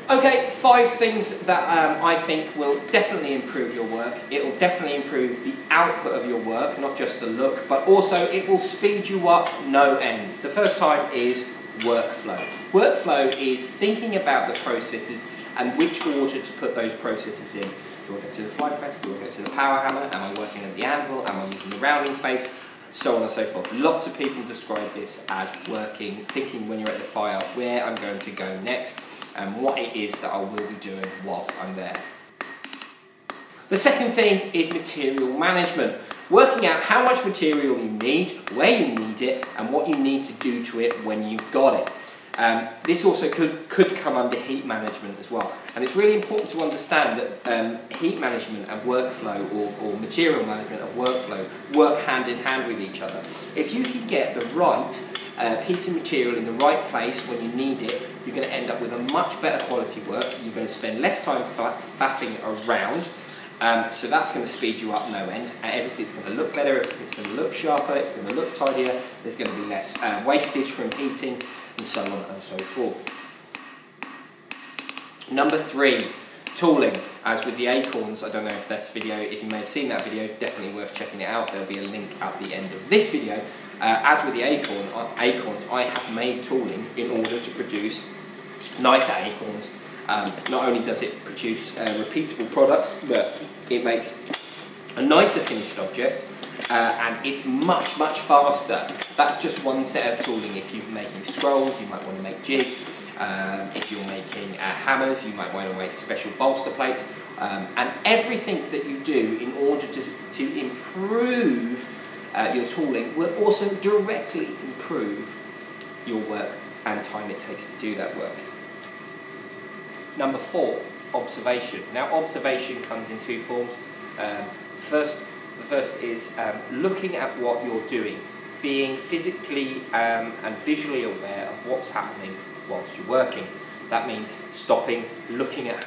Okay, 5 things that I think will definitely improve your work. It will definitely improve the output of your work, not just the look, but also it will speed you up no end. The first type is workflow. Workflow is thinking about the processes and which order to put those processes in. Do I go to the fly press? Do I go to the power hammer? Am I working at the anvil? Am I using the rounding face? So on and so forth. Lots of people describe this as thinking when you're at the fire where I'm going to go next and what it is that I will be doing whilst I'm there. The second thing is material management. Working out how much material you need, where you need it, and what you need to do to it when you've got it. This also could come under heat management as well. And it's really important to understand that heat management and workflow or material management and workflow work hand in hand with each other. If you can get the right piece of material in the right place when you need it, you're going to end up with a much better quality work. You're going to spend less time faffing around. So that's going to speed you up no end. Everything's going to look better, everything's going to look sharper, it's going to look tidier, there's going to be less wastage from heating, and so on and so forth. Number 3, tooling. As with the acorns, I don't know if this video, if you may have seen that video, definitely worth checking it out. There'll be a link at the end of this video. As with the acorns, I have made tooling in order to produce nicer acorns. Not only does it produce repeatable products, but it makes a nicer finished object, and it's much faster. That's just one set of tooling. If you're making scrolls, you might want to make jigs. If you're making hammers, you might want to make special bolster plates. And everything that you do in order to improve your tooling will also directly improve your work and time it takes to do that work. Number 4, observation. Now, observation comes in 2 forms. The first is looking at what you're doing, being physically and visually aware of what's happening whilst you're working. That means stopping, looking at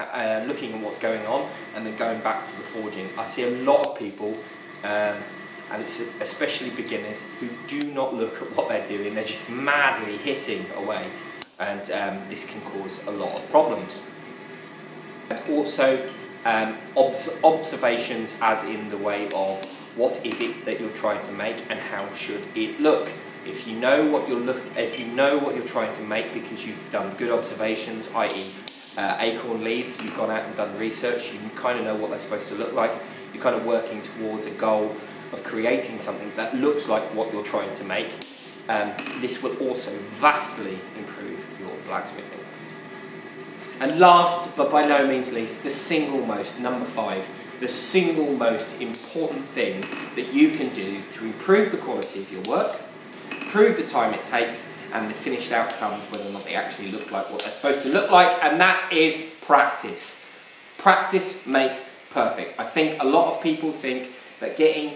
what's going on, and then going back to the forging. I see a lot of people, and it's especially beginners, who do not look at what they're doing. They're just madly hitting away, and this can cause a lot of problems. And also observations, as in the way of what is it that you're trying to make and how should it look. If you know what you're trying to make because you've done good observations, i.e. acorn leaves, you've gone out and done research, you kind of know what they're supposed to look like, you're kind of working towards a goal of creating something that looks like what you're trying to make, this will also vastly improve your blacksmithing. And last, but by no means least, the single most, number 5, the single most important thing that you can do to improve the quality of your work, improve the time it takes, and the finished outcomes, whether or not they actually look like what they're supposed to look like, and that is practice. Practice makes perfect. I think a lot of people think that getting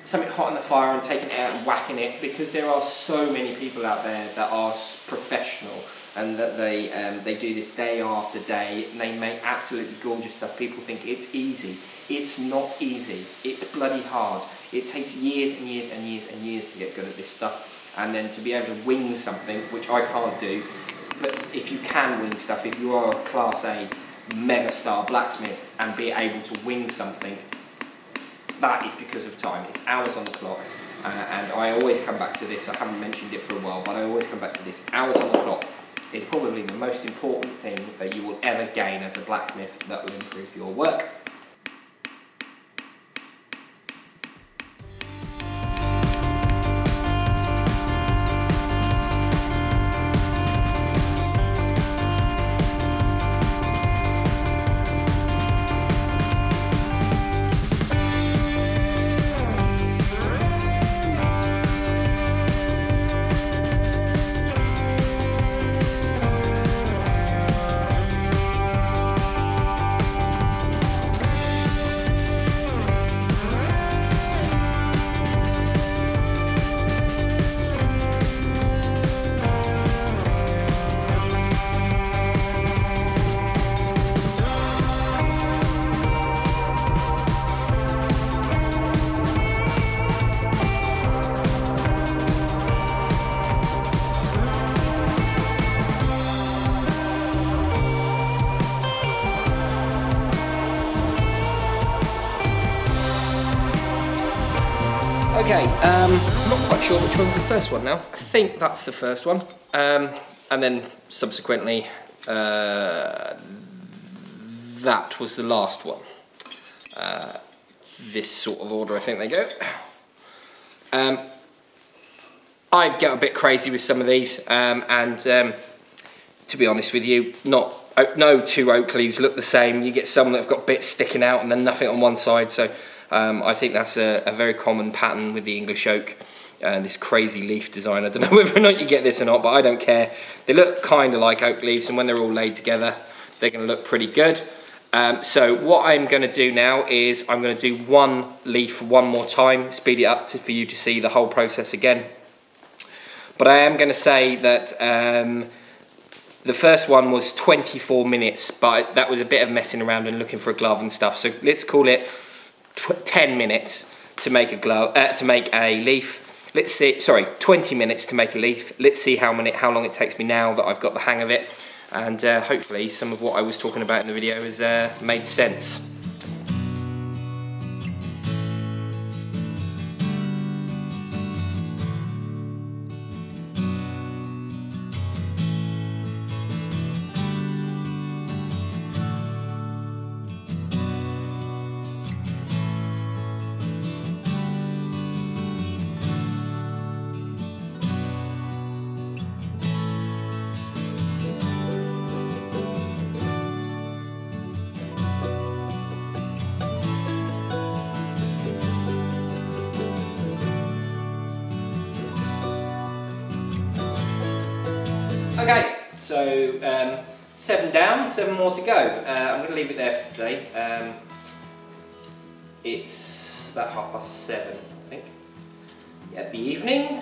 something hot in the fire and taking it out and whacking it, because there are so many people out there that are professional and that they do this day after day, and they make absolutely gorgeous stuff. People think it's easy. It's not easy. It's bloody hard. It takes years and years and years and years to get good at this stuff, and then to be able to wing something, which I can't do, but if you can wing stuff, if you are a Class A megastar blacksmith and be able to wing something, that is because of time. It's hours on the clock, and I always come back to this. I haven't mentioned it for a while, but I always come back to this. Hours on the clock is probably the most important thing that you will ever gain as a blacksmith that will improve your work. Okay, I'm not quite sure which one's the first one now. I think that's the first one. And then subsequently, that was the last one. This sort of order, I think they go. I get a bit crazy with some of these, and to be honest with you, no two oak leaves look the same. You get some that have got bits sticking out and then nothing on one side. So I think that's a very common pattern with the English oak. This crazy leaf design. I don't know whether or not you get this or not, but I don't care. They look kind of like oak leaves, and when they're all laid together, they're going to look pretty good. So what I'm going to do now is I'm going to do one leaf one more time, speed it up for you to see the whole process again. But I am going to say that the first one was 24 minutes, but that was a bit of messing around and looking for a glove and stuff. So let's call it 10 minutes to make a glove, to make a leaf. Let's see, sorry, 20 minutes to make a leaf. Let's see how long it takes me now that I've got the hang of it. And hopefully some of what I was talking about in the video has made sense. Okay, so 7 down, 7 more to go. I'm going to leave it there for today. It's about 7:30, I think. Yeah, the evening.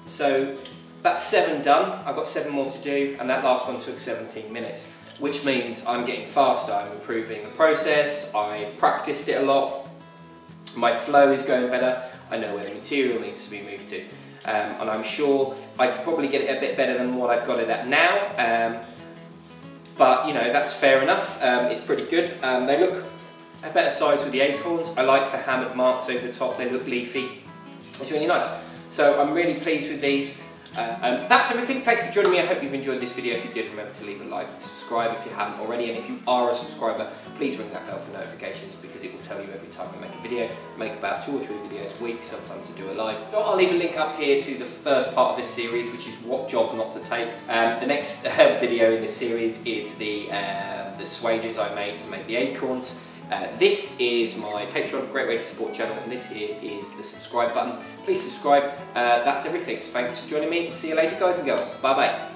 So that's 7 done. I've got 7 more to do, and that last one took 17 minutes, which means I'm getting faster. I'm improving the process. I've practiced it a lot. My flow is going better. I know where the material needs to be moved to. And I'm sure I could probably get it a bit better than what I've got it at now, but you know, that's fair enough. It's pretty good. They look a better size with the acorns. I like the hammered marks over the top. They look leafy. It's really nice. So I'm really pleased with these. That's everything. Thank you for joining me. I hope you've enjoyed this video. If you did, remember to leave a like and subscribe if you haven't already. And if you are a subscriber, please ring that bell for notifications, because it will tell you every time I make a video. I make about 2 or 3 videos a week, sometimes I do a live. So I'll leave a link up here to the first part of this series, which is what jobs not to take. The next video in this series is the swages I made to make the acorns. This is my Patreon, great way to support the channel, and this here is the subscribe button. Please subscribe. That's everything. Thanks for joining me. See you later, guys and girls. Bye bye.